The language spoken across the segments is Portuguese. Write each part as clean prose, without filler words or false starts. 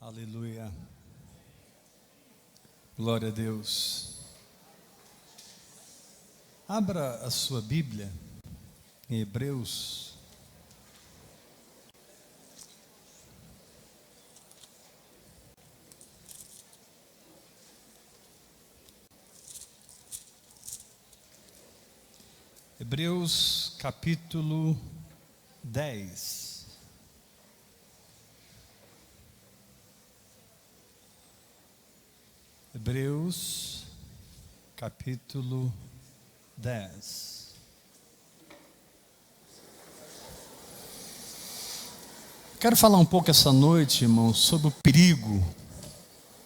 Aleluia. Glória a Deus. Abra a sua Bíblia em Hebreus. Hebreus capítulo 10. Hebreus capítulo 10. Quero falar um pouco essa noite, irmãos, sobre o perigo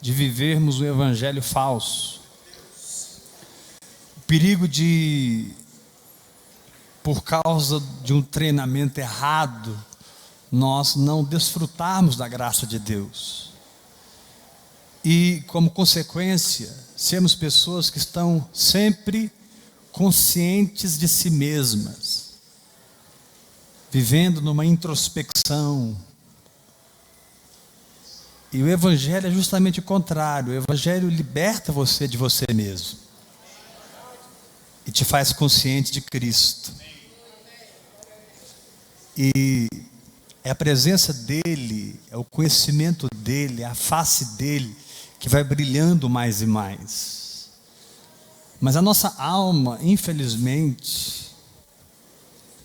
de vivermos um evangelho falso. O perigo de, por causa de um treinamento errado, nós não desfrutarmos da graça de Deus. E, como consequência, sermos pessoas que estão sempre conscientes de si mesmas, vivendo numa introspecção. E o Evangelho é justamente o contrário. O Evangelho liberta você de você mesmo e te faz consciente de Cristo. E é a presença dele, é o conhecimento dele, é a face dele que vai brilhando mais e mais. Mas a nossa alma, infelizmente,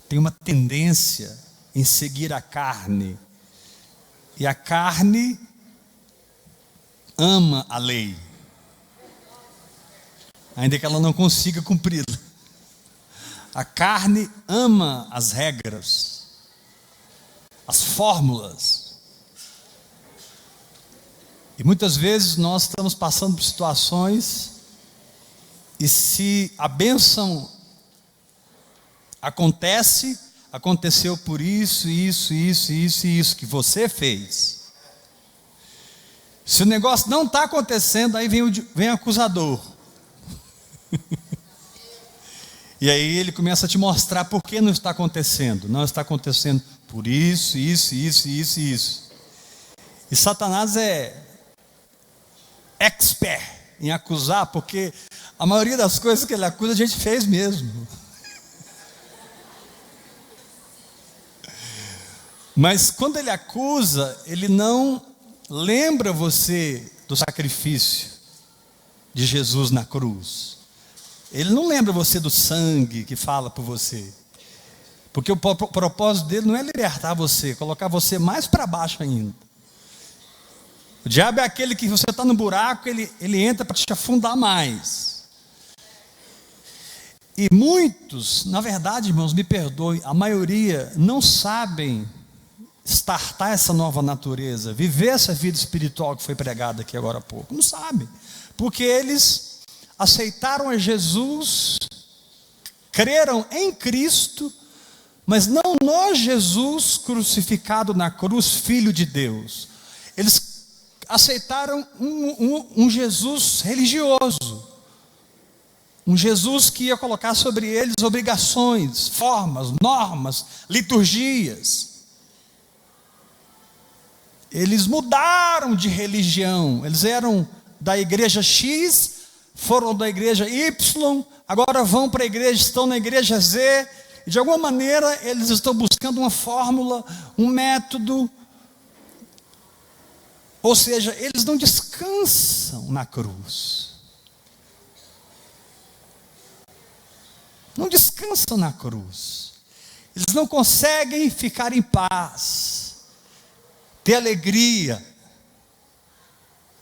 tem uma tendência em seguir a carne. E a carne ama a lei, ainda que ela não consiga cumpri-la. A carne ama as regras, as fórmulas. E muitas vezes nós estamos passando por situações, e se a bênção aconteceu por isso que você fez. Se o negócio não está acontecendo, aí vem o acusador. E aí ele começa a te mostrar por que não está acontecendo. Não está acontecendo por isso. E Satanás é expert em acusar, porque a maioria das coisas que ele acusa a gente fez mesmo. Mas quando ele acusa, ele não lembra você do sacrifício de Jesus na cruz. Ele não lembra você do sangue que fala por você. Porque o propósito dele não é libertar você, colocar você mais para baixo ainda. O diabo é aquele que você está no buraco, ele entra para te afundar mais. E muitos, na verdade, irmãos, me perdoem, a maioria não sabem startar essa nova natureza, viver essa vida espiritual que foi pregada aqui agora há pouco. Não sabem, porque eles aceitaram a Jesus, creram em Cristo, mas não no Jesus crucificado na cruz, Filho de Deus. Eles aceitaram um Jesus religioso, um Jesus que ia colocar sobre eles obrigações, formas, normas, liturgias. Eles mudaram de religião. Eles eram da igreja X, foram da igreja Y, agora vão para a igreja, estão na igreja Z, e de alguma maneira eles estão buscando uma fórmula, um método. Ou seja, eles não descansam na cruz. Não descansam na cruz. Eles não conseguem ficar em paz, ter alegria.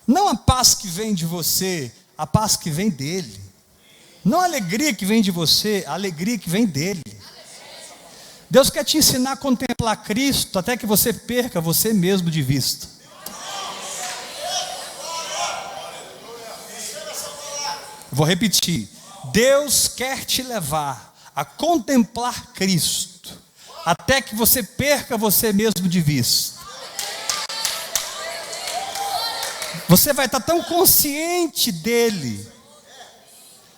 Não a paz que vem de você, a paz que vem dele. Não a alegria que vem de você, a alegria que vem dele. Deus quer te ensinar a contemplar Cristo até que você perca você mesmo de vista. Vou repetir. Deus quer te levar a contemplar Cristo até que você perca você mesmo de vista. Você vai estar tão consciente dele,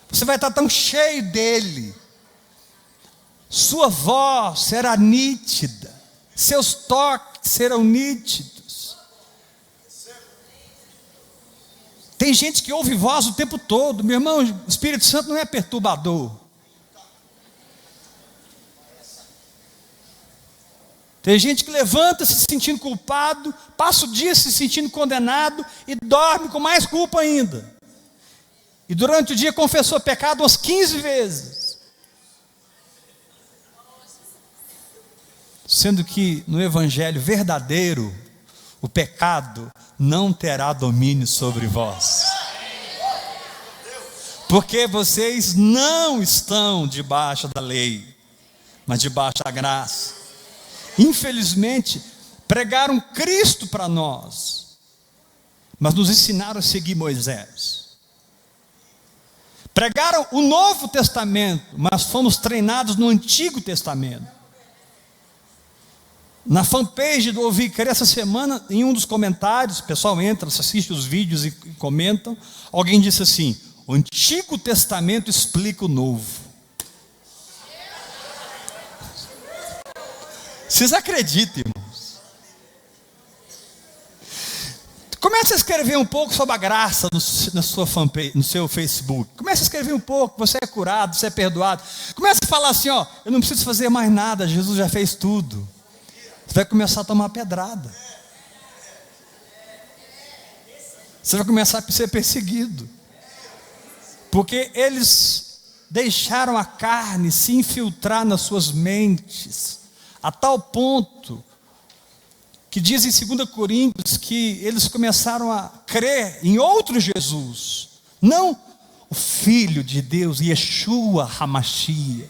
você vai estar tão cheio dele, sua voz será nítida, seus toques serão nítidos. Tem gente que ouve voz o tempo todo. Meu irmão, o Espírito Santo não é perturbador. Tem gente que levanta se sentindo culpado, passa o dia se sentindo condenado e dorme com mais culpa ainda. E durante o dia confessou pecado umas 15 vezes. Sendo que no evangelho verdadeiro, o pecado não terá domínio sobre vós. Porque vocês não estão debaixo da lei, mas debaixo da graça. Infelizmente, pregaram Cristo para nós, mas nos ensinaram a seguir Moisés. Pregaram o Novo Testamento, mas fomos treinados no Antigo Testamento. Na fanpage do Ouvir Crer essa semana, em um dos comentários, o pessoal entra, assiste os vídeos e comentam, alguém disse assim: o Antigo Testamento explica o Novo. Vocês acreditam, irmãos? Comece a escrever um pouco sobre a graça na sua fanpage, no seu Facebook. Comece a escrever um pouco, você é curado, você é perdoado. Comece a falar assim, ó, eu não preciso fazer mais nada, Jesus já fez tudo. Você vai começar a tomar pedrada. Você vai começar a ser perseguido. Porque eles deixaram a carne se infiltrar nas suas mentes, a tal ponto que diz em 2 Coríntios que eles começaram a crer em outro Jesus, não o Filho de Deus, Yeshua HaMashiach,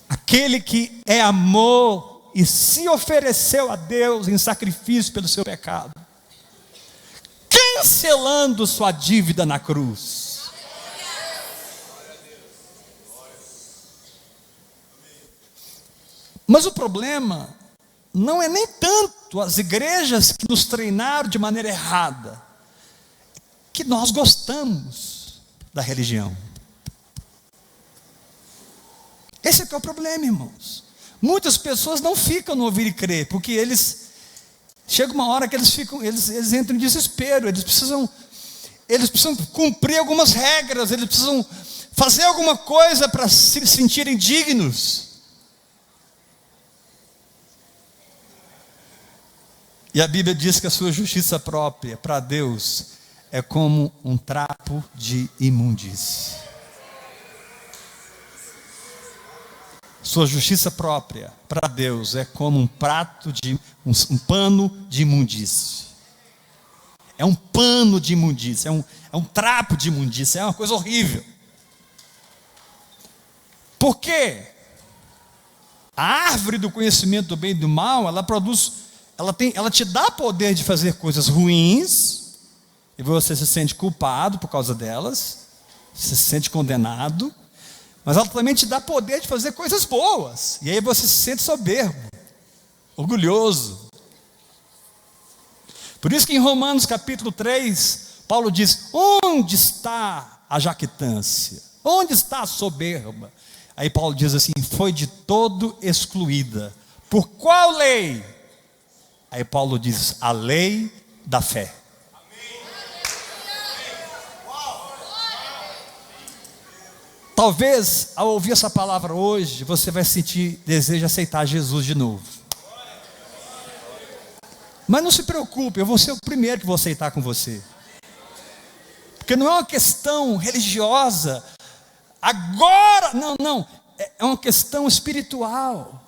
aquele que é amor e se ofereceu a Deus em sacrifício pelo seu pecado, cancelando sua dívida na cruz. Mas o problema não é nem tanto as igrejas que nos treinaram de maneira errada, que nós gostamos da religião. Esse é que é o problema, irmãos. Muitas pessoas não ficam no Ouvir e Crer, porque chega uma hora que eles entram em desespero, eles precisam cumprir algumas regras, eles precisam fazer alguma coisa para se sentirem dignos. E a Bíblia diz que a sua justiça própria para Deus é como um trapo de imundície. Sua justiça própria para Deus é como um pano de imundície. É um pano de imundície, é um trapo de imundície, é uma coisa horrível. Por quê? A árvore do conhecimento do bem e do mal, ela te dá poder de fazer coisas ruins, e você se sente culpado por causa delas, se sente condenado, mas ela também te dá poder de fazer coisas boas, e aí você se sente soberbo, orgulhoso. Por isso que em Romanos capítulo 3, Paulo diz: onde está a jactância? Onde está a soberba? Aí Paulo diz assim: foi de todo excluída. Por qual lei? Aí Paulo diz: a lei da fé. Talvez ao ouvir essa palavra hoje, você vai sentir desejo de aceitar Jesus de novo. Mas não se preocupe, eu vou ser o primeiro que vou aceitar com você. Porque não é uma questão religiosa, agora, não, é uma questão espiritual.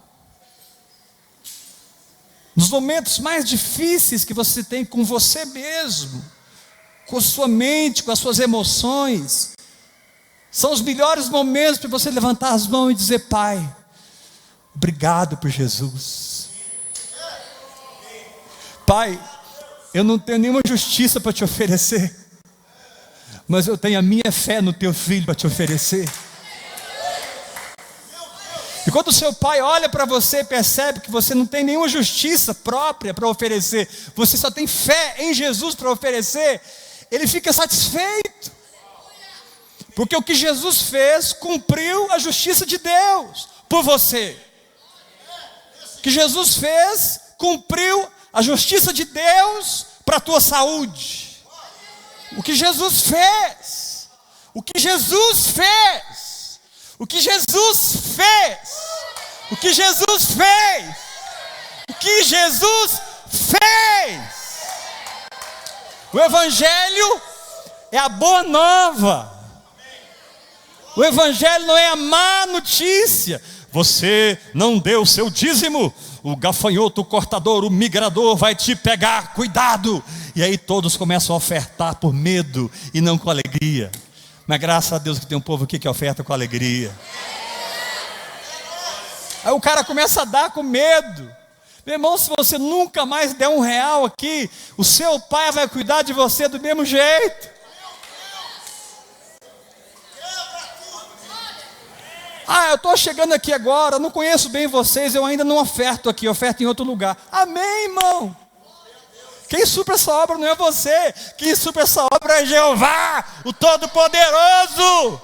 Nos momentos mais difíceis que você tem com você mesmo, com a sua mente, com as suas emoções, são os melhores momentos para você levantar as mãos e dizer: Pai, obrigado por Jesus. Pai, eu não tenho nenhuma justiça para te oferecer, mas eu tenho a minha fé no teu filho para te oferecer. E quando o seu pai olha para você e percebe que você não tem nenhuma justiça própria para oferecer, você só tem fé em Jesus para oferecer, ele fica satisfeito. Porque o que Jesus fez cumpriu a justiça de Deus por você. O que Jesus fez cumpriu a justiça de Deus para a tua saúde. O que Jesus fez. O que Jesus fez. O que Jesus fez. O que Jesus fez. O que Jesus fez. O Evangelho é a boa nova. O Evangelho não é a má notícia. Você não deu o seu dízimo, o gafanhoto, o cortador, o migrador vai te pegar, cuidado. E aí todos começam a ofertar por medo e não com alegria. Mas graças a Deus que tem um povo aqui que oferta com alegria. Aí o cara começa a dar com medo. Meu irmão, se você nunca mais der R$1 aqui, o seu pai vai cuidar de você do mesmo jeito. Eu estou chegando aqui agora, não conheço bem vocês, eu ainda não oferto aqui, oferto em outro lugar. Amém, irmão? Quem supre essa obra não é você, quem supre essa obra é Jeová, o Todo-Poderoso.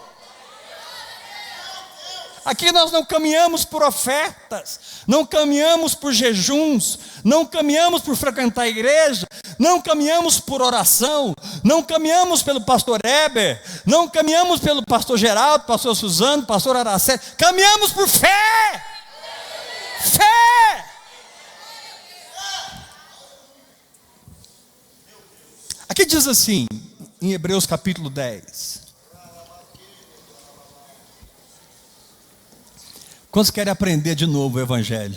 Aqui nós não caminhamos por ofertas, não caminhamos por jejuns, não caminhamos por frequentar a igreja, não caminhamos por oração, não caminhamos pelo pastor Heber, não caminhamos pelo pastor Geraldo, pastor Suzano, pastor Araceli, caminhamos por fé. Fé! Aqui diz assim, em Hebreus capítulo 10. Quantos querem aprender de novo o Evangelho?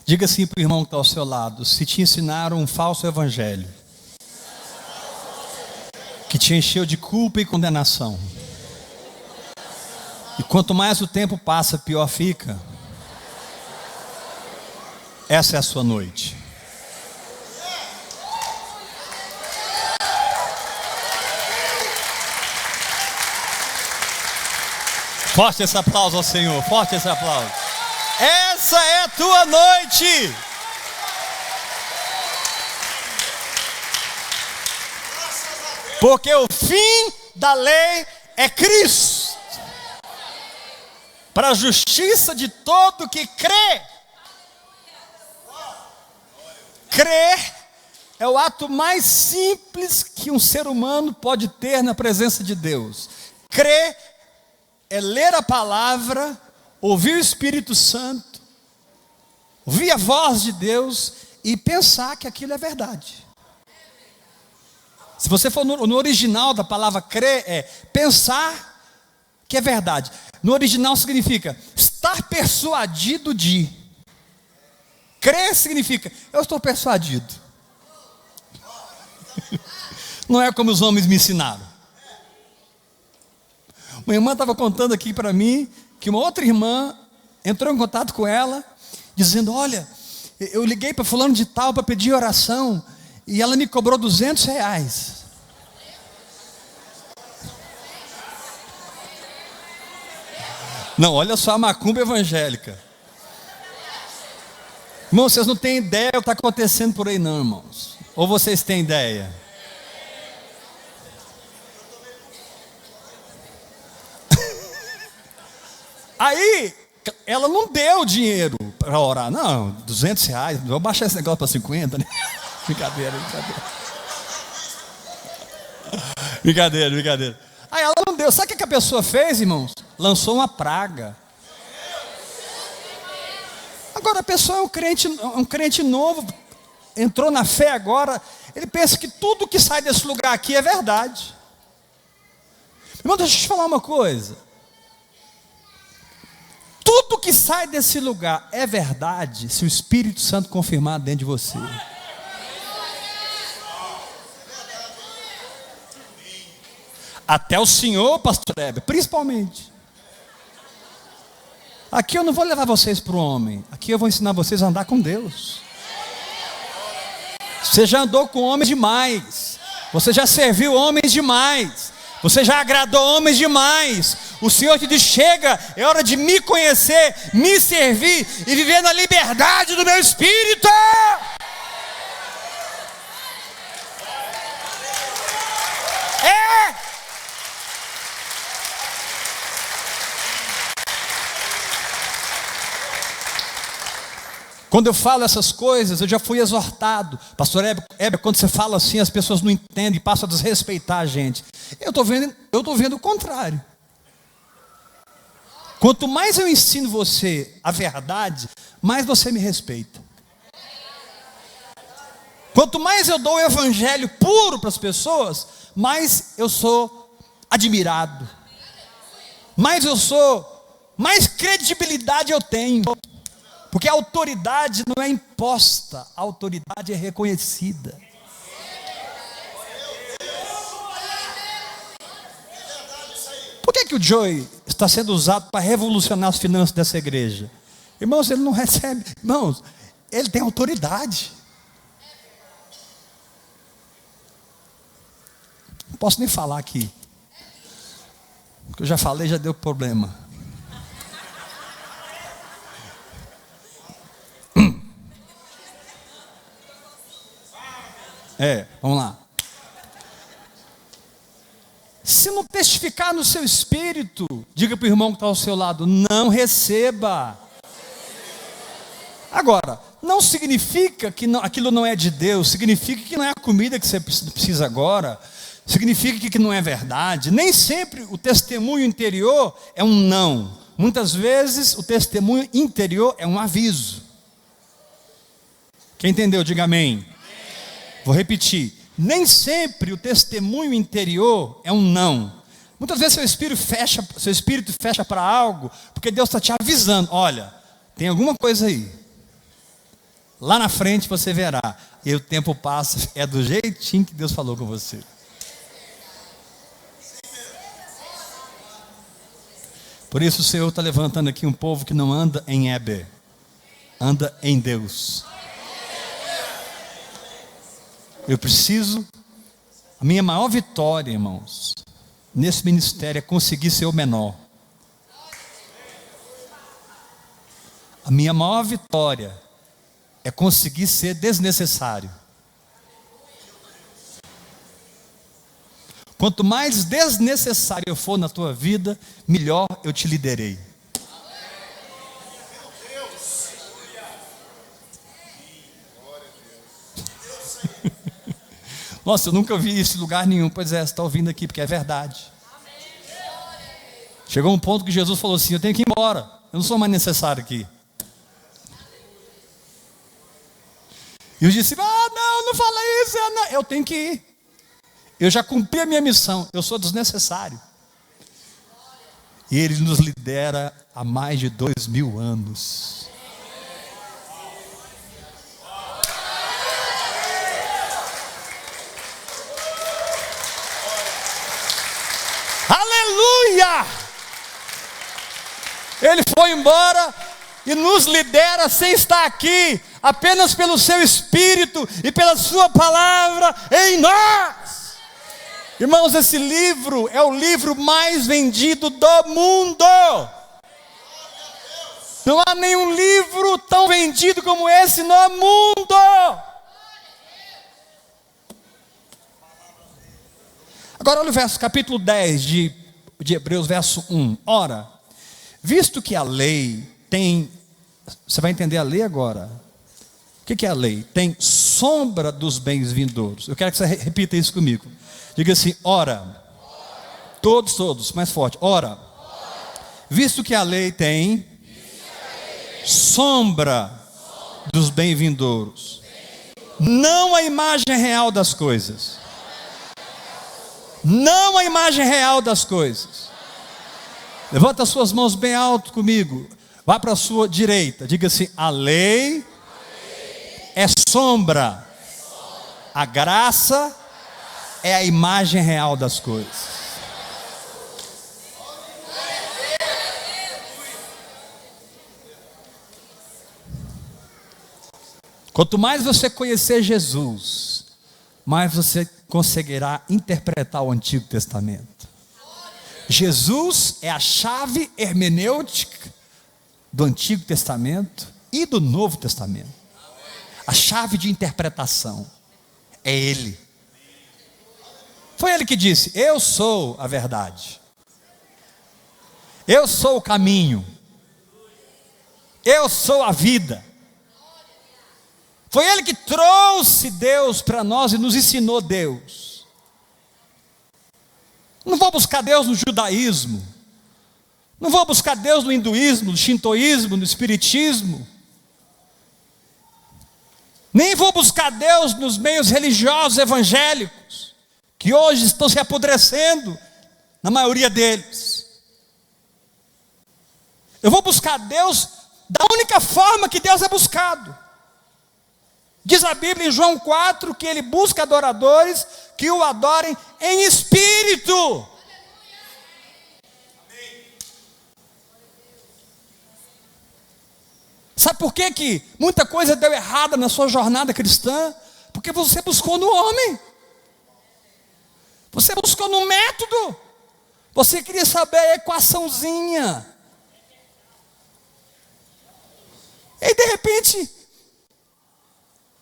Diga assim para o irmão que está ao seu lado: se te ensinaram um falso Evangelho, que te encheu de culpa e condenação, e quanto mais o tempo passa, pior fica, essa é a sua noite. Forte esse aplauso ao Senhor, forte esse aplauso. Essa é a tua noite. Porque o fim da lei é Cristo, para a justiça de todo que crê. Crer é o ato mais simples que um ser humano pode ter na presença de Deus. Crer é ler a palavra, ouvir o Espírito Santo, ouvir a voz de Deus e pensar que aquilo é verdade. Se você for no original da palavra crer, é pensar que é verdade. No original significa estar persuadido de. Crer significa eu estou persuadido. Não é como os homens me ensinaram. Uma irmã estava contando aqui para mim que uma outra irmã entrou em contato com ela, dizendo: olha, eu liguei para fulano de tal para pedir oração e ela me cobrou R$200. Não, olha só a macumba evangélica. Irmãos, vocês não têm ideia do que está acontecendo por aí não, irmãos. Ou vocês têm ideia? Aí, ela não deu dinheiro para orar. Não, R$200, vou baixar esse negócio para 50, né? Brincadeira. Brincadeira. Aí ela não deu. Sabe o que a pessoa fez, irmãos? Lançou uma praga. Agora a pessoa é um crente novo, entrou na fé agora, ele pensa que tudo que sai desse lugar aqui é verdade. Irmão, deixa eu te falar uma coisa. Tudo que sai desse lugar é verdade se o Espírito Santo confirmar dentro de você. Até o Senhor, pastor Heber, principalmente. Aqui eu não vou levar vocês para o homem. Aqui eu vou ensinar vocês a andar com Deus. Você já andou com homens demais. Você já serviu homens demais. Você já agradou homens demais. O Senhor te diz: chega, é hora de me conhecer, me servir e viver na liberdade do meu espírito. É! Quando eu falo essas coisas, eu já fui exortado. Pastor Heber, quando você fala assim, as pessoas não entendem, passam a desrespeitar a gente. Eu estou vendo o contrário. Quanto mais eu ensino você a verdade, mais você me respeita. Quanto mais eu dou o evangelho puro para as pessoas, mais eu sou admirado. Mais credibilidade eu tenho. Porque a autoridade não é imposta, a autoridade é reconhecida. Por que o Joey está sendo usado para revolucionar as finanças dessa igreja? Irmãos, ele não recebe. Irmãos, ele tem autoridade. Não posso nem falar aqui. O que eu já falei já deu problema. Vamos lá. Se não testificar no seu espírito, diga para o irmão que está ao seu lado, não receba. Agora, não significa que aquilo não é de Deus, significa que não é a comida que você precisa agora, significa que não é verdade. Nem sempre o testemunho interior é um não. Muitas vezes o testemunho interior é um aviso. Quem entendeu, diga amém. Vou repetir, nem sempre o testemunho interior é um não. Muitas vezes seu espírito fecha para algo, porque Deus está te avisando, olha, tem alguma coisa aí. Lá na frente você verá, e o tempo passa, é do jeitinho que Deus falou com você. Por isso o Senhor está levantando aqui um povo que não anda em Heber, anda em Deus. A minha maior vitória, irmãos, nesse ministério é conseguir ser o menor. A minha maior vitória é conseguir ser desnecessário. Quanto mais desnecessário eu for na tua vida, melhor eu te liderei. Nossa, eu nunca vi isso em lugar nenhum. Pois é, você está ouvindo aqui, porque é verdade. Chegou um ponto que Jesus falou assim, eu tenho que ir embora, eu não sou mais necessário aqui. E os discípulos, não fala isso, eu tenho que ir. Eu já cumpri a minha missão, eu sou desnecessário. E Ele nos lidera há mais de 2000 anos. Aleluia! Ele foi embora e nos lidera sem estar aqui, apenas pelo seu Espírito e pela sua palavra em nós. Irmãos, esse livro é o livro mais vendido do mundo. Não há nenhum livro tão vendido como esse no mundo. Agora olha o verso, capítulo 10 de Hebreus, verso 1. Ora, visto que a lei tem, você vai entender a lei agora. O que é a lei? Tem sombra dos bens vindouros. Eu quero que você repita isso comigo. Diga assim, ora. Todos, mais forte. Ora. Visto que a lei tem sombra dos bens vindouros. Não a imagem real das coisas. Não a imagem real das coisas. Levanta as suas mãos bem alto comigo. Vá para a sua direita. Diga assim, a lei é sombra. A graça é a imagem real das coisas. Quanto mais você conhecer Jesus, mais você conseguirá interpretar o Antigo Testamento. Jesus é a chave hermenêutica do Antigo Testamento e do Novo Testamento. A chave de interpretação é Ele. Foi Ele que disse, eu sou a verdade. Eu sou o caminho. Eu sou a vida. Foi Ele que trouxe Deus para nós e nos ensinou Deus. Não vou buscar Deus no judaísmo. Não vou buscar Deus no hinduísmo, no shintoísmo, no espiritismo. Nem vou buscar Deus nos meios religiosos evangélicos, que hoje estão se apodrecendo, na maioria deles. Eu vou buscar Deus da única forma que Deus é buscado. Diz a Bíblia em João 4 que Ele busca adoradores que o adorem em espírito. Sabe por que muita coisa deu errada na sua jornada cristã? Porque você buscou no homem. Você buscou no método. Você queria saber a equaçãozinha. E de repente,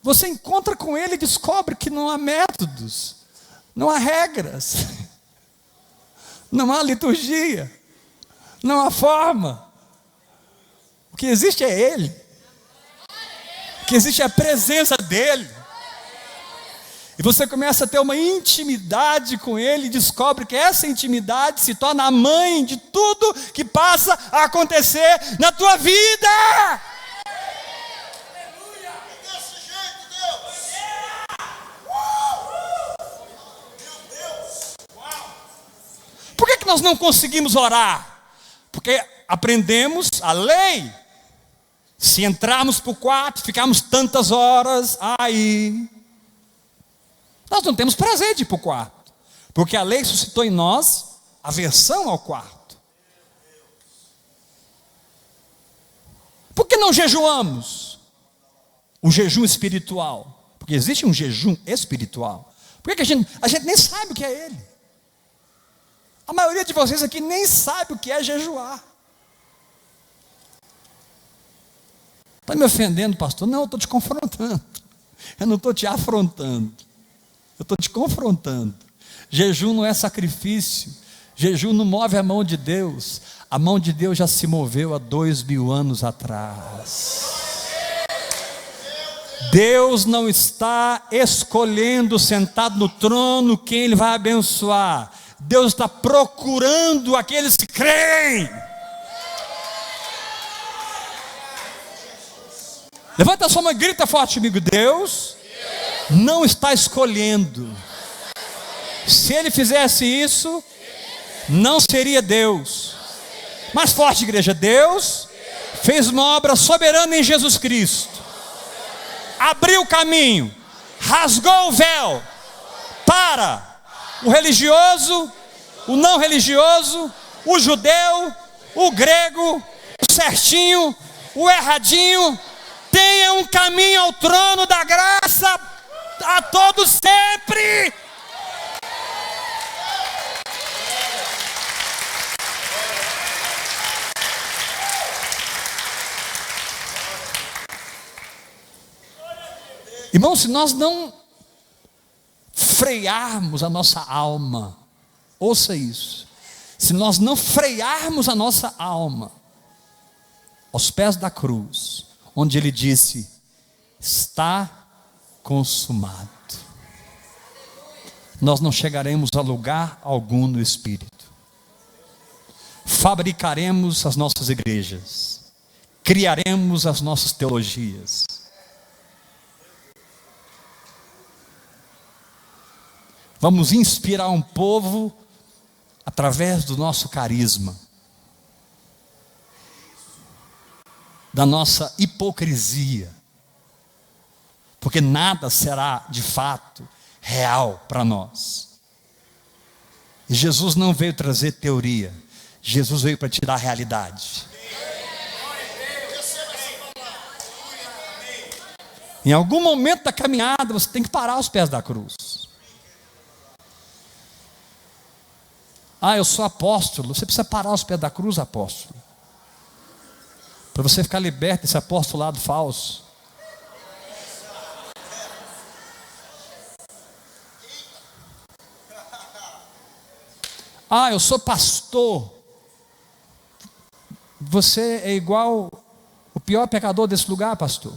você encontra com ele e descobre que não há métodos, não há regras, não há liturgia, não há forma. O que existe é Ele. O que existe é a presença dEle. E você começa a ter uma intimidade com Ele e descobre que essa intimidade se torna a mãe de tudo que passa a acontecer na tua vida. Por que nós não conseguimos orar? Porque aprendemos a lei. Se entrarmos para o quarto, ficarmos tantas horas, aí nós não temos prazer de ir para o quarto, porque a lei suscitou em nós aversão ao quarto. Por que não jejuamos? O jejum espiritual, porque existe um jejum espiritual. Por que a gente nem sabe o que é ele? A maioria de vocês aqui nem sabe o que é jejuar. Está me ofendendo, pastor? Não, eu estou te confrontando. Eu não estou te afrontando. Eu estou te confrontando. Jejum não é sacrifício. Jejum não move a mão de Deus. A mão de Deus já se moveu há 2000 anos atrás. Deus não está escolhendo sentado no trono quem Ele vai abençoar. Deus está procurando aqueles que creem. Levanta a sua mão e grita forte comigo. Deus não está escolhendo. Se Ele fizesse isso, não seria Deus. Mais forte, igreja. Deus fez uma obra soberana em Jesus Cristo. Abriu o caminho, rasgou o véu para o religioso, o não religioso, o judeu, o grego, o certinho, o erradinho. Tenha um caminho ao trono da graça a todos sempre. Irmão, se nós não frearmos a nossa alma, ouça isso, se nós não frearmos a nossa alma aos pés da cruz, onde Ele disse, está consumado, nós não chegaremos a lugar algum no Espírito. Fabricaremos as nossas igrejas, criaremos as nossas teologias, vamos inspirar um povo através do nosso carisma, da nossa hipocrisia, porque nada será de fato real para nós. E Jesus não veio trazer teoria, Jesus veio para te dar a realidade. Em algum momento da caminhada você tem que parar aos pés da cruz. Ah, eu sou apóstolo. Você precisa parar aos pés da cruz, apóstolo, para você ficar liberto desse apostolado falso. Ah, eu sou pastor. Você é igual o pior pecador desse lugar, pastor.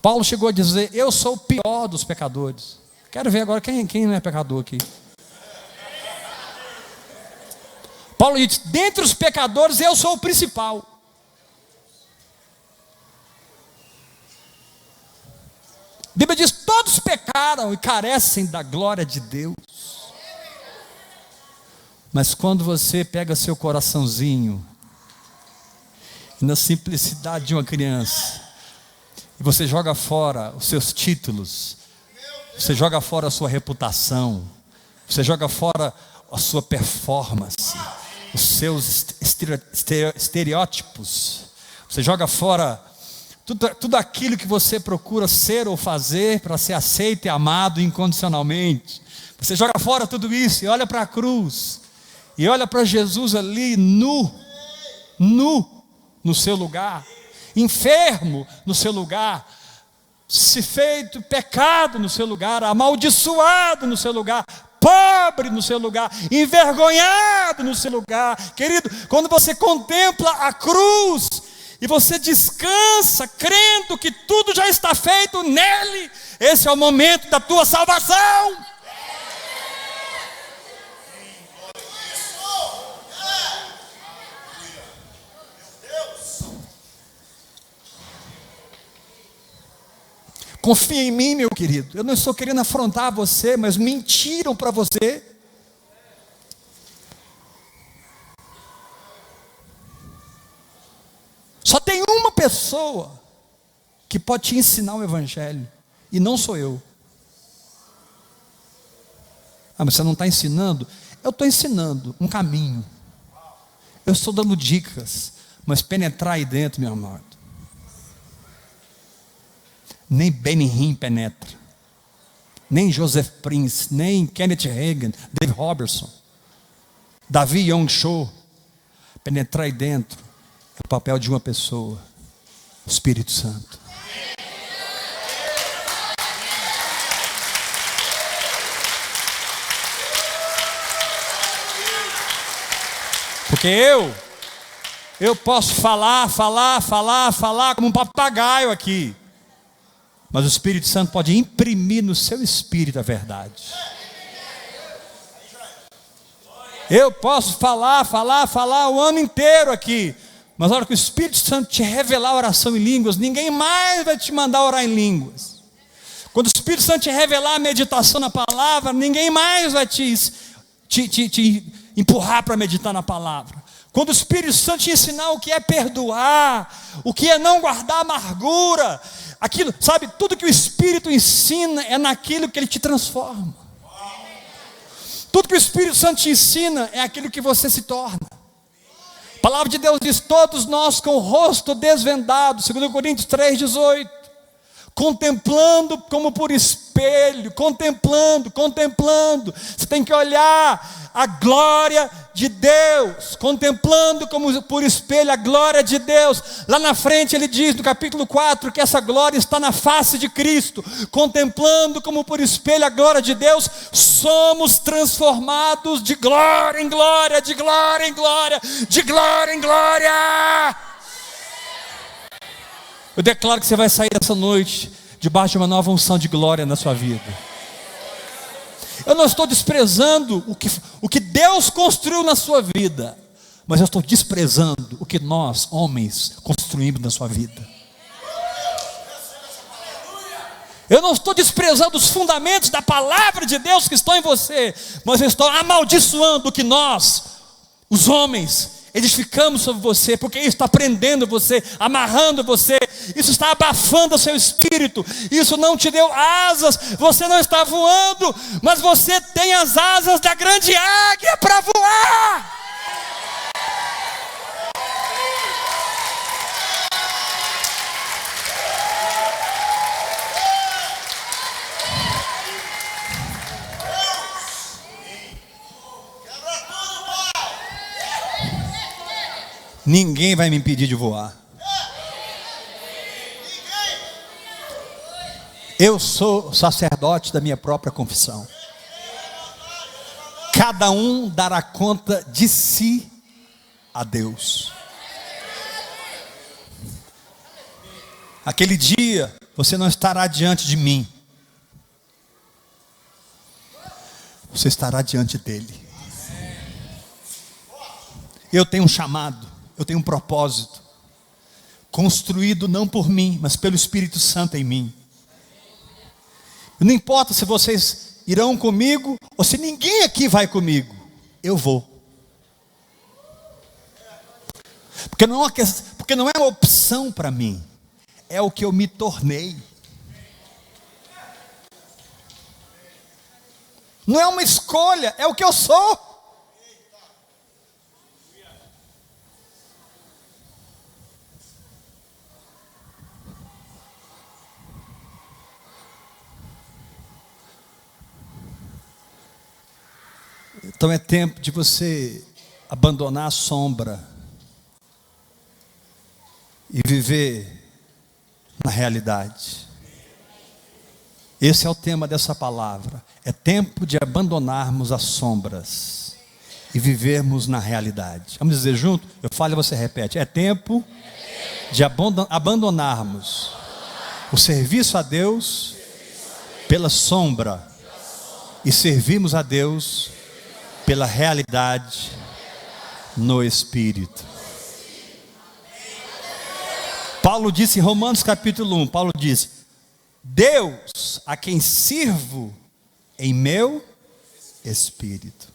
Paulo chegou a dizer: eu sou o pior dos pecadores. Quero ver agora quem não é pecador aqui. Paulo diz: dentre os pecadores eu sou o principal. A Bíblia diz: todos pecaram e carecem da glória de Deus. Mas quando você pega seu coraçãozinho, e na simplicidade de uma criança, e você joga fora os seus títulos, você joga fora a sua reputação, você joga fora a sua performance, os seus estereótipos, você joga fora tudo aquilo que você procura ser ou fazer para ser aceito e amado incondicionalmente. Você joga fora tudo isso e olha para a cruz, e olha para Jesus ali nu no seu lugar, enfermo no seu lugar, se feito pecado no seu lugar, amaldiçoado no seu lugar, pobre no seu lugar, envergonhado no seu lugar. Querido, quando você contempla a cruz e você descansa crendo que tudo já está feito nele, esse é o momento da tua salvação. Confia em mim, meu querido. Eu não estou querendo afrontar você, mas mentiram para você. Só tem uma pessoa que pode te ensinar o evangelho, e não sou eu. Ah, mas você não está ensinando? Eu estou ensinando um caminho. Eu estou dando dicas, mas penetrar aí dentro, meu amado, nem Benny Hinn penetra, nem Joseph Prince, nem Kenneth Hagin, Dave Robertson, Davi Young Cho. Penetrar aí dentro é o papel de uma pessoa, o Espírito Santo. Porque eu posso falar como um papagaio aqui, mas o Espírito Santo pode imprimir no seu espírito a verdade. Eu posso falar o ano inteiro aqui, mas na hora que o Espírito Santo te revelar a oração em línguas, ninguém mais vai te mandar orar em línguas. Quando o Espírito Santo te revelar a meditação na palavra, ninguém mais vai te empurrar para meditar na palavra. Quando o Espírito Santo te ensinar o que é perdoar, o que é não guardar amargura, aquilo, sabe, tudo que o Espírito ensina é naquilo que ele te transforma. Tudo que o Espírito Santo te ensina é aquilo que você se torna. A palavra de Deus diz: todos nós com o rosto desvendado, 2 Coríntios 3,18, contemplando como por espelho, contemplando, você tem que olhar a glória de Deus, contemplando como por espelho a glória de Deus. Lá na frente ele diz, no capítulo 4, que essa glória está na face de Cristo. Contemplando como por espelho a glória de Deus, somos transformados de glória em glória, de glória em glória, de glória em glória. Eu declaro que você vai sair essa noite debaixo de uma nova unção de glória na sua vida. Eu não estou desprezando o que Deus construiu na sua vida, mas eu estou desprezando o que nós, homens, construímos na sua vida. Eu não estou desprezando os fundamentos da palavra de Deus que estão em você, mas eu estou amaldiçoando o que nós, os homens, edificamos sobre você, porque isso está prendendo você, amarrando você, isso está abafando o seu espírito, isso não te deu asas, você não está voando, mas você tem as asas da grande águia para voar. Ninguém vai me impedir de voar. Eu sou sacerdote da minha própria confissão. Cada um dará conta de si a Deus. Aquele dia você não estará diante de mim. Você estará diante dele. Eu tenho um chamado, eu tenho um propósito, construído não por mim, mas pelo Espírito Santo em mim. Não importa se vocês irão comigo, ou se ninguém aqui vai comigo, eu vou. Porque não é uma opção para mim, é o que eu me tornei. Não é uma escolha, é o que eu sou. Então é tempo de você abandonar a sombra e viver na realidade. Esse é o tema dessa palavra. É tempo de abandonarmos as sombras e vivermos na realidade. Vamos dizer junto? Eu falo e você repete. É tempo de abandonarmos o serviço a Deus pela sombra e servirmos a Deus pela realidade no Espírito. Paulo disse em Romanos capítulo 1, Paulo disse: Deus a quem sirvo em meu espírito.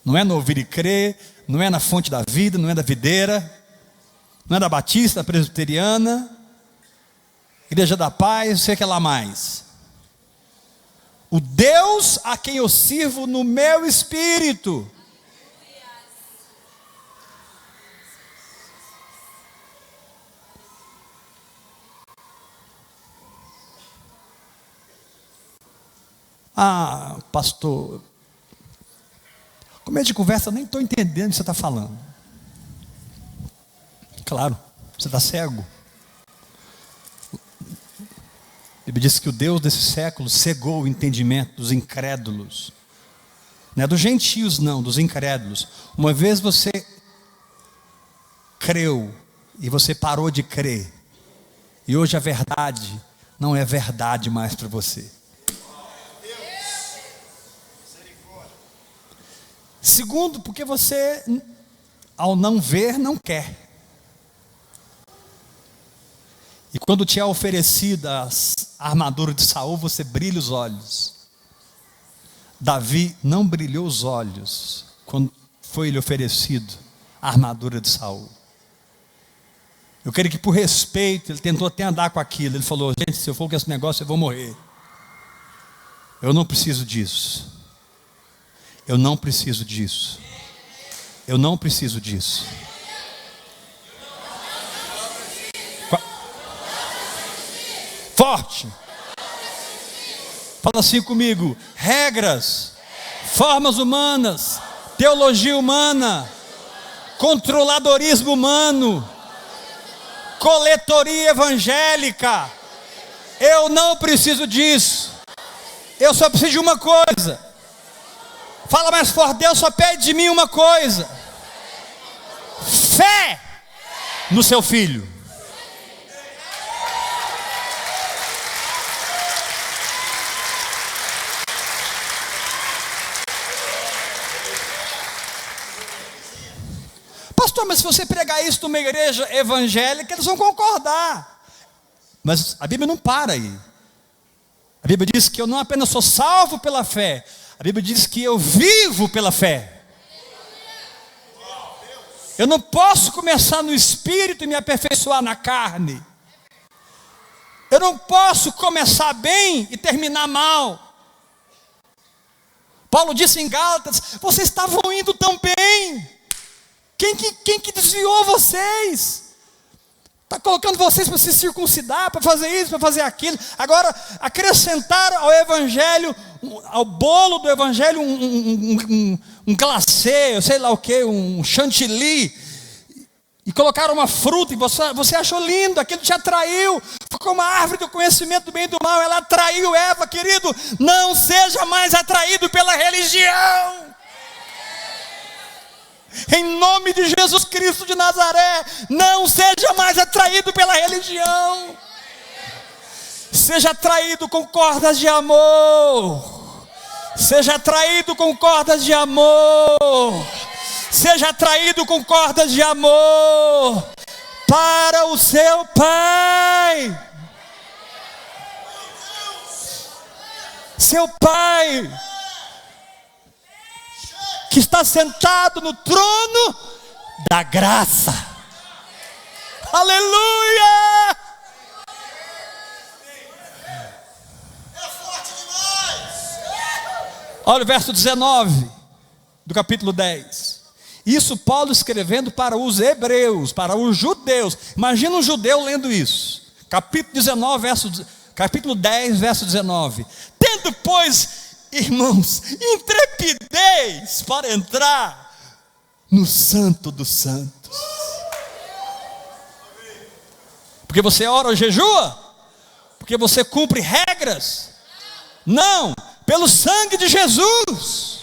Não é no ouvir e crer, não é na fonte da vida, não é da videira, não é da batista, da presbiteriana, igreja da paz, não sei o que lá mais. O Deus a quem eu sirvo no meu espírito. Ah, pastor, começo de conversa, eu nem estou entendendo o que você está falando. Claro, você está cego. Ele disse que o Deus desse século cegou o entendimento dos incrédulos. Não é dos gentios não, dos incrédulos. Uma vez você creu e você parou de crer, e hoje a verdade não é verdade mais para você. Segundo, porque você, ao não ver, não quer. E quando te é oferecida a armadura de Saul, você brilha os olhos. Davi não brilhou os olhos quando foi-lhe oferecido a armadura de Saul. Eu creio que por respeito, ele tentou até andar com aquilo. Ele falou: gente, se eu for com esse negócio, eu vou morrer. Eu não preciso disso. Eu não preciso disso. Eu não preciso disso. Forte. Fala assim comigo: regras, formas humanas, teologia humana, controladorismo humano, coletoria evangélica. Eu não preciso disso. Eu só preciso de uma coisa. Fala mais forte: Deus só pede de mim uma coisa: fé no seu filho. Pastor, mas se você pregar isso numa igreja evangélica, eles vão concordar. Mas a Bíblia não para aí. A Bíblia diz que eu não apenas sou salvo pela fé, a Bíblia diz que eu vivo pela fé. Eu não posso começar no espírito e me aperfeiçoar na carne. Eu não posso começar bem e terminar mal. Paulo disse em Gálatas: vocês estavam indo tão bem. Quem que desviou vocês? Está colocando vocês para se circuncidar, para fazer isso, para fazer aquilo. Agora, acrescentaram ao evangelho, ao bolo do evangelho, um glacê, sei lá o que, um chantilly. E colocaram uma fruta, e você achou lindo, aquilo te atraiu. Ficou uma árvore do conhecimento do bem e do mal, ela atraiu Eva, querido. Não seja mais atraído pela religião. Em nome de Jesus Cristo de Nazaré, não seja mais atraído pela religião. Seja atraído com cordas de amor. Seja atraído com cordas de amor. Seja atraído com cordas de amor para o seu Pai. Seu Pai, que está sentado no trono da graça. Aleluia! É forte demais. Olha o verso 19 do capítulo 10. Isso Paulo escrevendo para os hebreus, para os judeus. Imagina um judeu lendo isso. Capítulo 10, verso 19. Tendo, pois, irmãos, intrepidez para entrar no Santo dos Santos. Porque você ora ou jejua? Porque você cumpre regras? Não, pelo sangue de Jesus.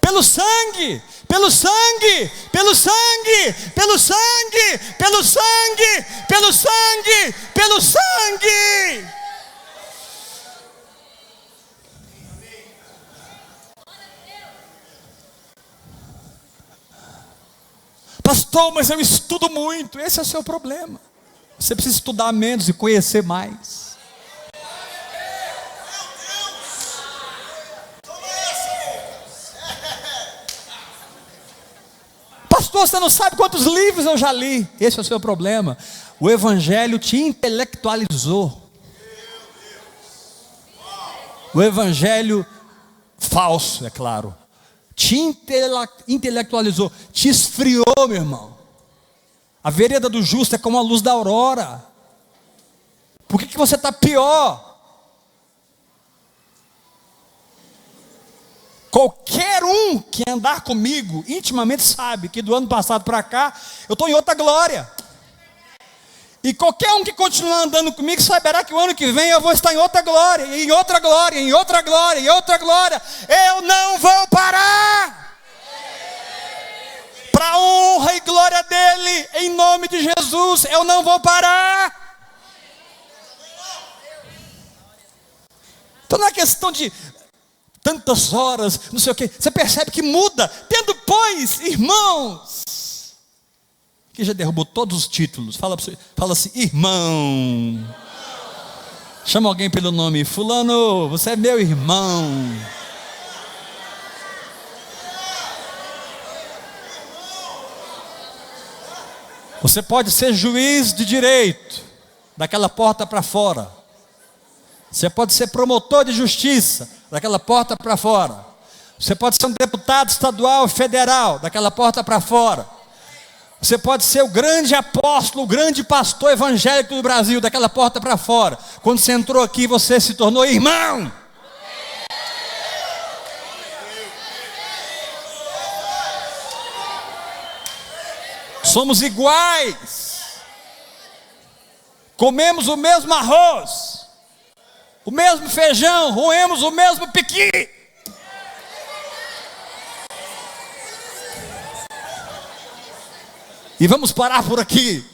Pelo sangue, pelo sangue, pelo sangue, pelo sangue, pelo sangue, pelo sangue, pelo sangue. Pastor, mas eu estudo muito. Esse é o seu problema. Você precisa estudar menos e conhecer mais. Pastor, você não sabe quantos livros eu já li. Esse é o seu problema. O Evangelho te intelectualizou. O Evangelho falso, é claro, te intelectualizou, te esfriou, meu irmão. A vereda do justo é como a luz da aurora. Por que você está pior? Qualquer um que andar comigo intimamente sabe que do ano passado para cá eu estou em outra glória. E qualquer um que continuar andando comigo saberá que o ano que vem eu vou estar em outra glória, em outra glória, em outra glória, em outra glória. Eu não vou parar. Para a honra e glória dele, em nome de Jesus, eu não vou parar. Então não é questão de tantas horas, não sei o que. Você percebe que muda. Tendo, pois, irmãos, que já derrubou todos os títulos. Fala assim, irmão. Chama alguém pelo nome. Fulano, você é meu irmão. Você pode ser juiz de direito, daquela porta para fora. Você pode ser promotor de justiça, daquela porta para fora. Você pode ser um deputado estadual, federal, daquela porta para fora. Você pode ser o grande apóstolo, o grande pastor evangélico do Brasil, daquela porta para fora. Quando você entrou aqui, você se tornou irmão. Somos iguais. Comemos o mesmo arroz, o mesmo feijão, roemos o mesmo piqui. E vamos parar por aqui.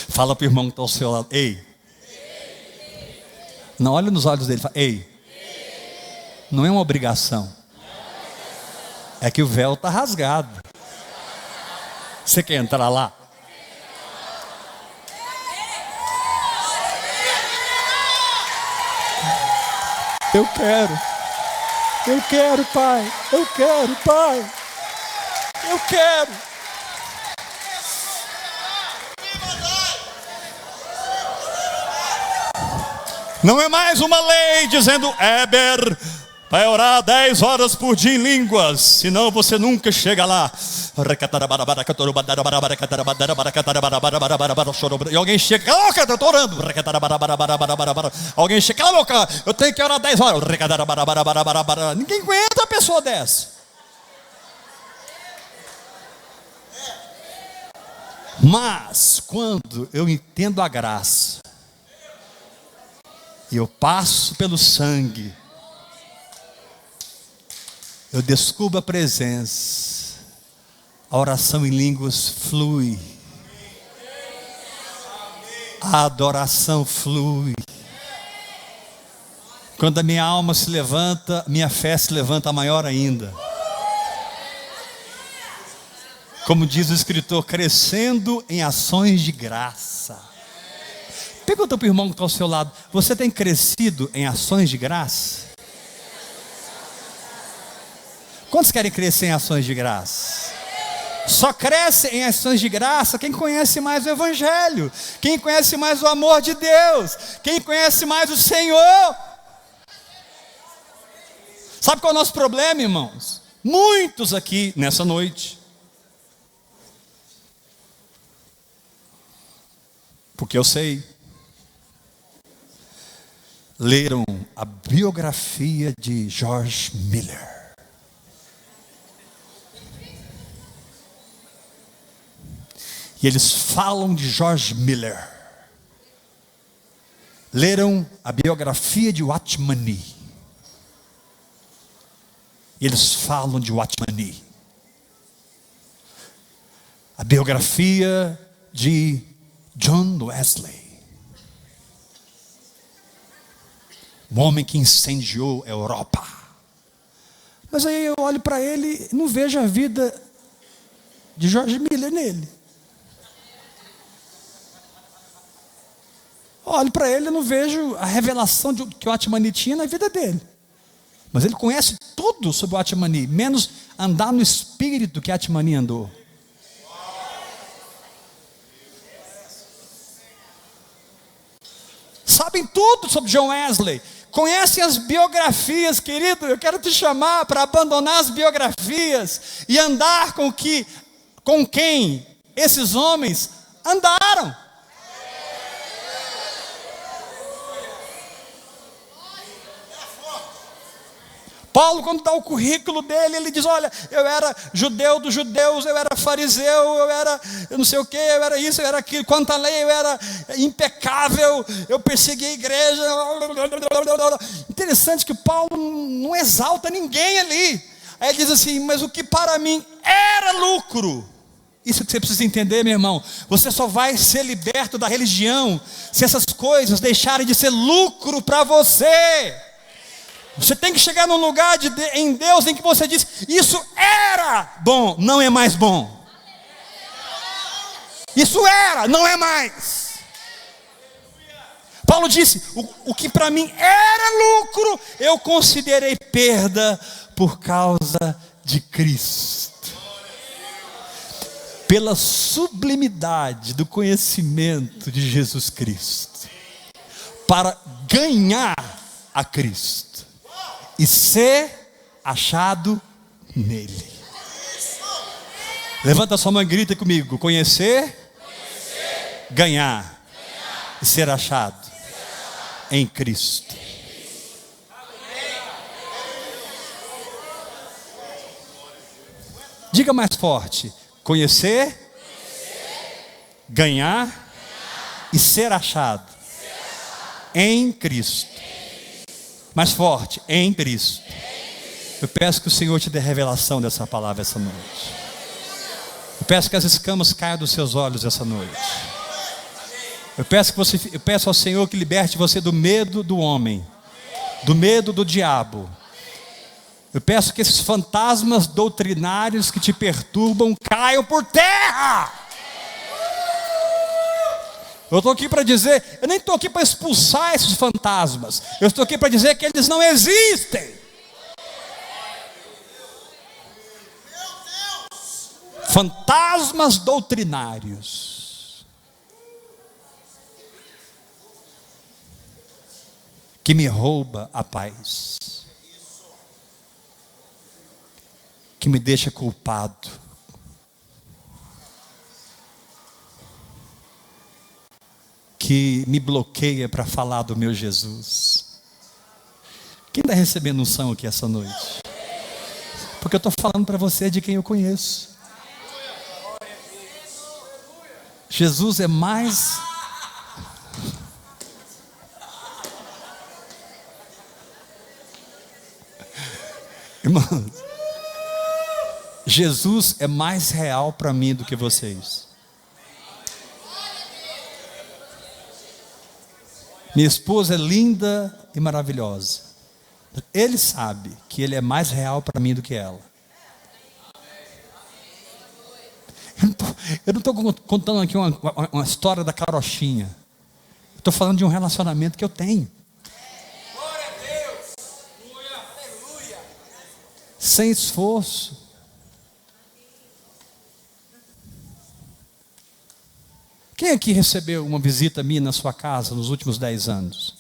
Fala para o irmão que está ao seu lado. Ei. Não, olha nos olhos dele. Fala, ei. Não é uma obrigação. É que o véu está rasgado. Você quer entrar lá? Eu quero, Pai. Eu quero, Pai. Eu quero. Não é mais uma lei dizendo, Éber, vai orar 10 horas por dia em línguas, senão você nunca chega lá. E alguém chega, cala a boca, eu estou orando. Alguém chega, cala a boca, eu tenho que orar 10 horas. Ninguém aguenta uma pessoa dessa. Mas quando eu entendo a graça, e eu passo pelo sangue, eu descubro a presença, a oração em línguas flui, a adoração flui. Quando a minha alma se levanta, minha fé se levanta maior ainda. Como diz o escritor, crescendo em ações de graça. Pergunta para o irmão que está ao seu lado: você tem crescido em ações de graça? Quantos querem crescer em ações de graça? Só cresce em ações de graça quem conhece mais o Evangelho, quem conhece mais o amor de Deus, quem conhece mais o Senhor. Sabe qual é o nosso problema, irmãos? Muitos aqui nessa noite, porque eu sei, leram a biografia de George Miller. E eles falam de George Miller. Leram a biografia de Watchman Nee. E eles falam de Watchman Nee. A biografia de John Wesley, um homem que incendiou a Europa. Mas aí eu olho para ele e não vejo a vida de George Miller nele. Olho para ele e não vejo a revelação que o Watchman Nee tinha na vida dele. Mas ele conhece tudo sobre o Watchman Nee, menos andar no espírito que Watchman Nee andou. Sabem tudo sobre John Wesley, conhecem as biografias, querido. Eu quero te chamar para abandonar as biografias e andar com quem esses homens andaram. Paulo, quando dá o currículo dele, ele diz: olha, eu era judeu dos judeus, eu era fariseu, eu não sei o que, eu era isso, eu era aquilo, quanto à lei eu era impecável, eu persegui a igreja. Interessante que Paulo não exalta ninguém ali. Aí ele diz assim: mas o que para mim era lucro. Isso que você precisa entender, meu irmão. Você só vai ser liberto da religião se essas coisas deixarem de ser lucro para você. Você tem que chegar num lugar em Deus em que você diz: isso era bom, não é mais bom. Isso era, não é mais. Paulo disse: o que para mim era lucro, eu considerei perda por causa de Cristo. Pela sublimidade do conhecimento de Jesus Cristo, para ganhar a Cristo e ser achado nele. Levanta sua mão e grita comigo: conhecer, ganhar e ser achado em Cristo. Diga mais forte: conhecer, ganhar e ser achado em Cristo. Mais forte: em Cristo. Eu peço que o Senhor te dê revelação dessa palavra essa noite. Eu peço que as escamas caiam dos seus olhos essa noite. Eu peço ao Senhor que liberte você do medo do homem, do medo do diabo. Eu peço que esses fantasmas doutrinários que te perturbam caiam por terra. Eu estou aqui para dizer, eu nem estou aqui para expulsar esses fantasmas. Eu estou aqui para dizer que eles não existem. Fantasmas doutrinários que me rouba a paz, que me deixa culpado, que me bloqueia para falar do meu Jesus. Quem está recebendo unção aqui essa noite? Porque eu estou falando para você de quem eu conheço. Jesus é mais Irmãos, Jesus é mais real para mim do que vocês. Minha esposa é linda e maravilhosa. Ele sabe que ele é mais real para mim do que ela. Eu não estou contando aqui uma história da carochinha. Estou falando de um relacionamento que eu tenho. Sem esforço. Quem aqui recebeu uma visita minha na sua casa nos últimos 10 anos?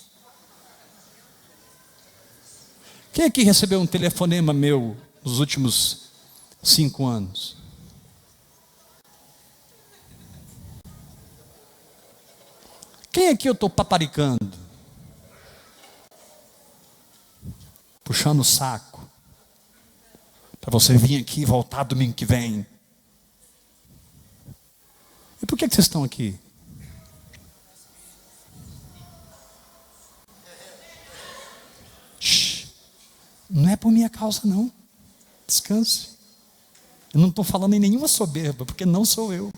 Quem aqui recebeu um telefonema meu nos últimos 5 anos? Quem aqui eu estou paparicando? Puxando o saco. Para você vir aqui e voltar domingo que vem. E por que vocês estão aqui? Shhh. Não é por minha causa não. Descanse. Eu não estou falando em nenhuma soberba, porque não sou eu.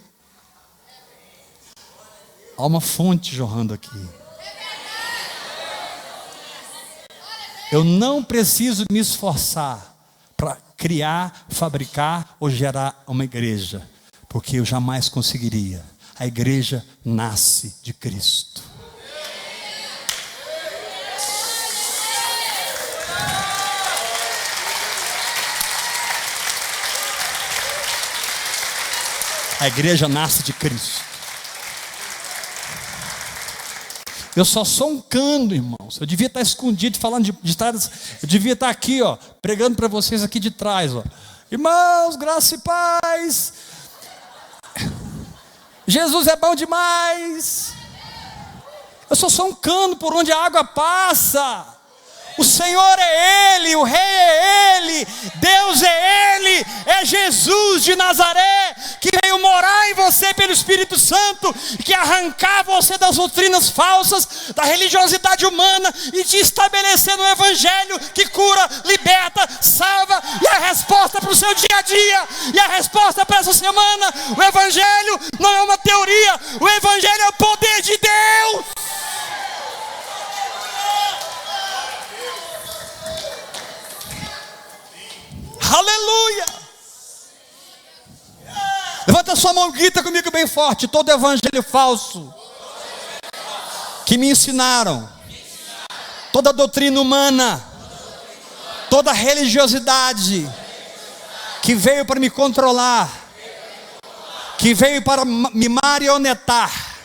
Há uma fonte jorrando aqui. Eu não preciso me esforçar para criar, fabricar ou gerar uma igreja, porque eu jamais conseguiria. A igreja nasce de Cristo. A igreja nasce de Cristo. Eu só sou um cano, irmãos. Eu devia estar escondido falando de trás. Eu devia estar aqui, ó, pregando para vocês aqui de trás, ó. Irmãos, graça e paz. Jesus é bom demais. Eu só sou um cano por onde a água passa. O Senhor é Ele, o Rei é Ele, Deus é Ele, é Jesus de Nazaré, que veio morar em você pelo Espírito Santo, que arrancar você das doutrinas falsas, da religiosidade humana e te estabelecer no Evangelho que cura, liberta, salva, e a resposta para o seu dia a dia, e a resposta para essa semana. O Evangelho não é uma teoria, o Evangelho é o poder de Deus. Aleluia! Levanta sua mão e grita comigo bem forte. Todo evangelho falso que me ensinaram, toda doutrina humana, toda religiosidade que veio para me controlar, que veio para me marionetar,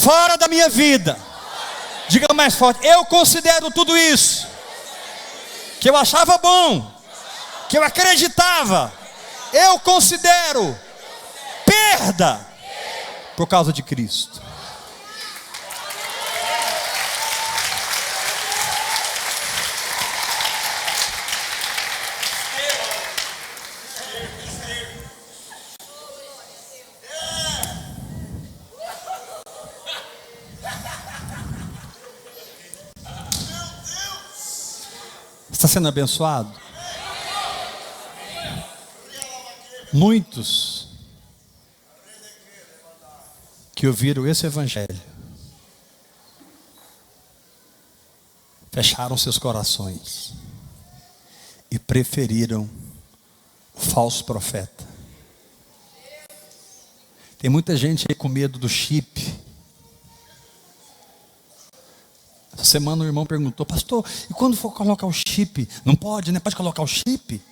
fora da minha vida. Diga mais forte: eu considero tudo isso que eu achava bom, que eu acreditava, eu considero perda por causa de Cristo. Está sendo abençoado? Muitos que ouviram esse evangelho fecharam seus corações e preferiram o falso profeta. Tem muita gente aí com medo do chip. Essa semana o irmão perguntou: pastor, e quando for colocar o chip? Não pode, né? Pode colocar o chip?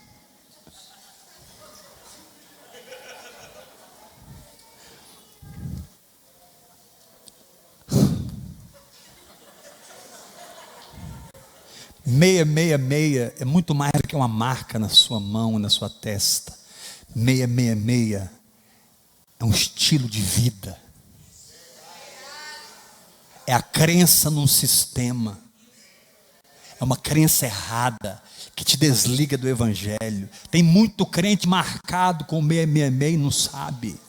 Meia, meia, meia é muito mais do que uma marca na sua mão, na sua testa. Meia, meia, meia é um estilo de vida. É a crença num sistema. É uma crença errada que te desliga do Evangelho. Tem muito crente marcado com 666 e não sabe.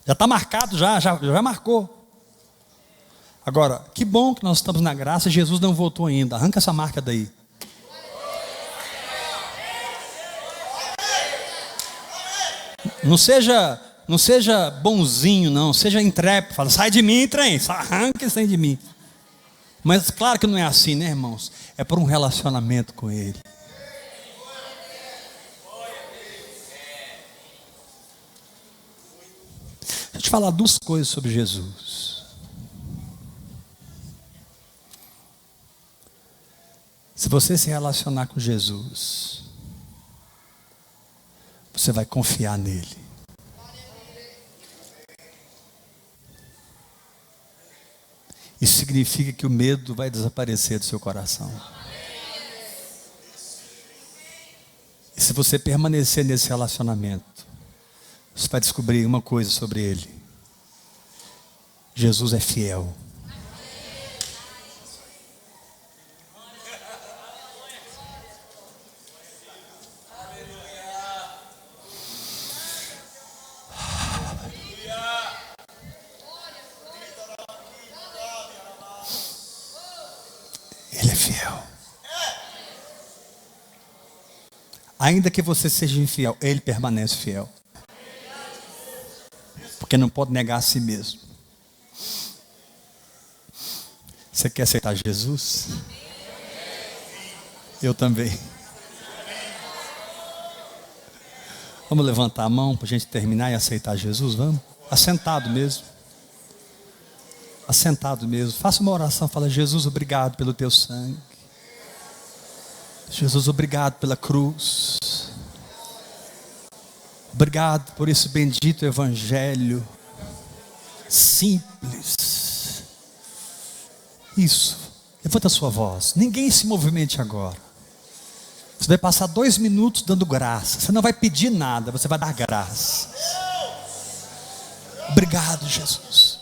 Já está marcado, já marcou. Agora, que bom que nós estamos na graça e Jesus não voltou ainda. Arranca essa marca daí. Não seja bonzinho, não. Seja intrépido. Fala, sai de mim, trem. Arranca isso aí de mim. Mas claro que não é assim, né, irmãos? É por um relacionamento com Ele. Deixa eu te falar duas coisas sobre Jesus. Se você se relacionar com Jesus, você vai confiar nele. Isso significa que o medo vai desaparecer do seu coração. E se você permanecer nesse relacionamento, você vai descobrir uma coisa sobre ele: Jesus é fiel. Ele é fiel. Ainda que você seja infiel, ele permanece fiel. Porque não pode negar a si mesmo. Você quer aceitar Jesus? Eu também. Vamos levantar a mão para a gente terminar e aceitar Jesus? Vamos? Assentado mesmo. Assentado mesmo. Faça uma oração. Fala, Jesus, obrigado pelo teu sangue. Jesus, obrigado pela cruz. Obrigado por esse bendito evangelho simples. Isso. Levanta a sua voz. Ninguém se movimente agora. Você vai passar 2 minutos dando graça. Você não vai pedir nada, você vai dar graça. Obrigado, Jesus.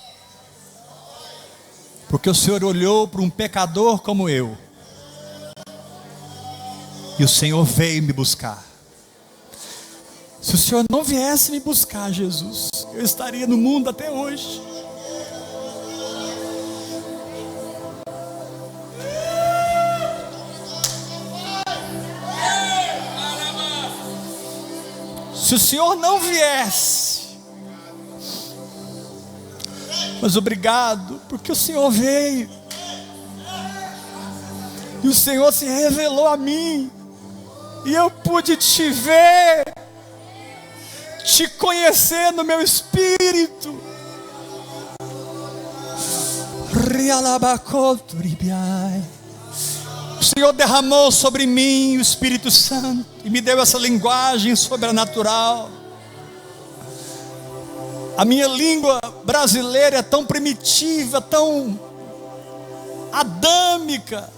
Porque o Senhor olhou para um pecador como eu. E o Senhor veio me buscar. Se o Senhor não viesse me buscar, Jesus, eu estaria no mundo até hoje. Se o Senhor não viesse, mas obrigado, porque o Senhor veio. E o Senhor se revelou a mim. E eu pude te ver, te conhecer no meu espírito. O Senhor derramou sobre mim o Espírito Santo e me deu essa linguagem sobrenatural. A minha língua brasileira é tão primitiva, tão adâmica,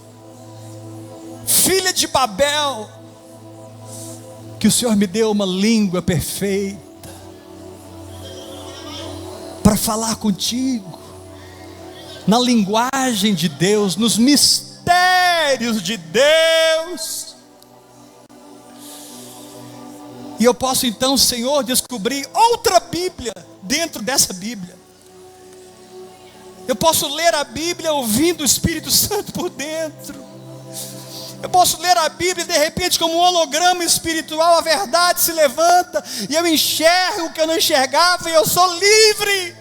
filha de Babel, que o Senhor me deu uma língua perfeita para falar contigo, na linguagem de Deus, nos mistérios de Deus. E eu posso então, Senhor, descobrir outra Bíblia dentro dessa Bíblia. Eu posso ler a Bíblia ouvindo o Espírito Santo por dentro. Eu posso ler a Bíblia e de repente, como um holograma espiritual, a verdade se levanta e eu enxergo o que eu não enxergava e eu sou livre.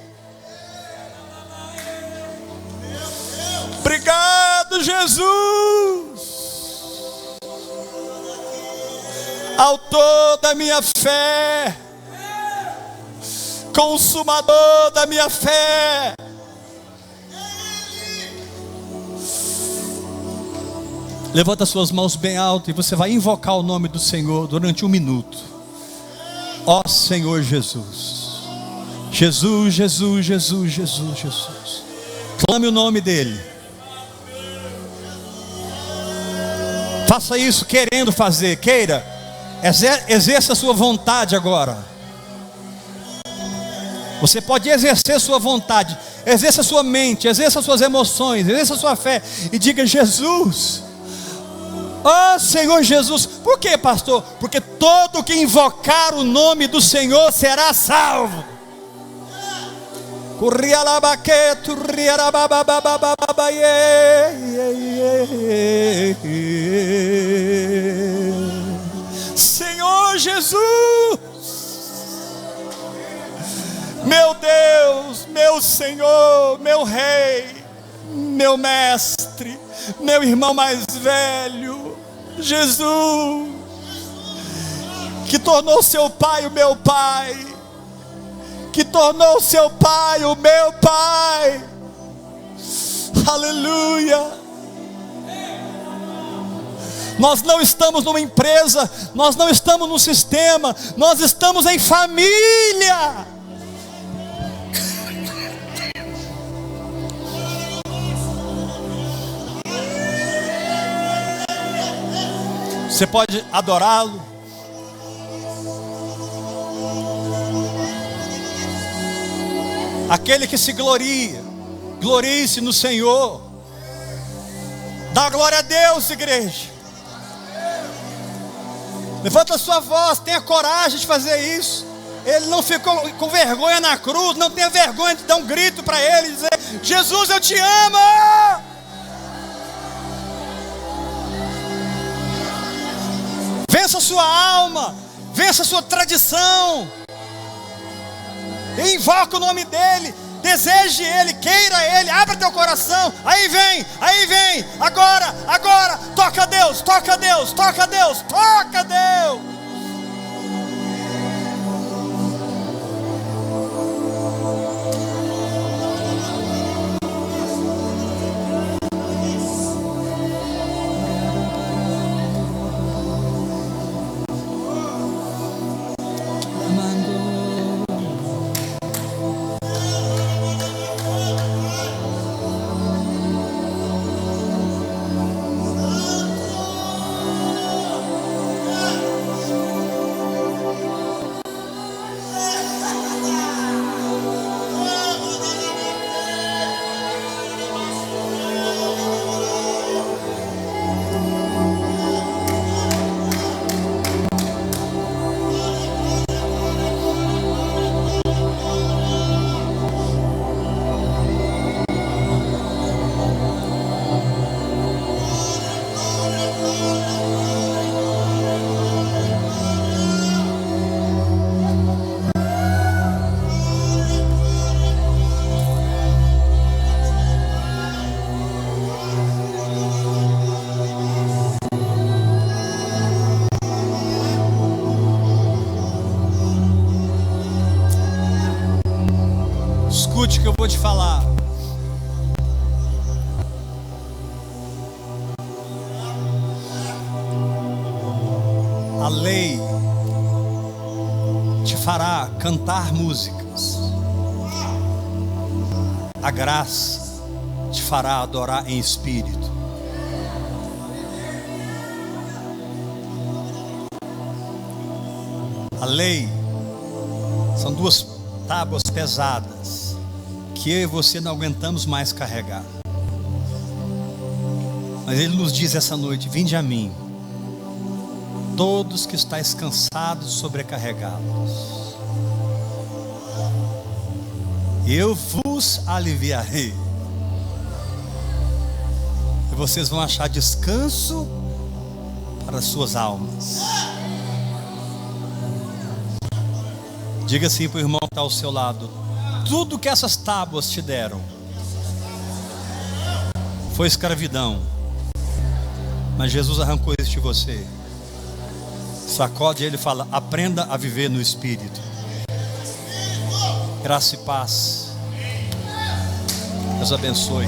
Obrigado, Jesus, autor da minha fé, consumador da minha fé. Levanta suas mãos bem alto e você vai invocar o nome do Senhor durante 1 minuto. Ó Senhor Jesus, Jesus, Jesus, Jesus, Jesus, Jesus. Clame o nome dele. Faça isso querendo fazer, queira. Exerça a sua vontade agora. Você pode exercer sua vontade, exerça a sua mente, exerça as suas emoções, exerça a sua fé e diga: Jesus, ó Senhor Jesus. Por quê, pastor? Porque todo que invocar o nome do Senhor será salvo. Currialabaqueto, riarababababababaie. Senhor Jesus, meu Deus, meu Senhor, meu Rei, meu Mestre, meu irmão mais velho, Jesus, que tornou seu Pai o meu Pai, que tornou seu Pai o meu Pai, aleluia. Nós não estamos numa empresa, nós não estamos num sistema, nós estamos em família. Você pode adorá-lo, aquele que se gloria, glorie-se no Senhor. Dá glória a Deus, igreja. Levanta a sua voz, tenha coragem de fazer isso. Ele não ficou com vergonha na cruz, não tenha vergonha de dar um grito para ele e dizer: Jesus, eu te amo. Vença a sua alma, vença a sua tradição, invoca o nome dele, deseje ele, queira ele, abra teu coração. Aí vem, agora, toca a Deus, toca a Deus, toca a Deus, toca a Deus. Escute o que eu vou te falar. A lei te fará cantar músicas. A graça te fará adorar em espírito. A lei são duas tábuas pesadas que eu e você não aguentamos mais carregar. Mas ele nos diz essa noite: vinde a mim, todos que estáis cansados e sobrecarregados, eu vos aliviarei, e vocês vão achar descanso para as suas almas. Diga assim para o irmão que está ao seu lado: tudo que essas tábuas te deram foi escravidão, mas Jesus arrancou isso de você. Sacode ele e fala: aprenda a viver no Espírito. Graça e paz. Deus abençoe.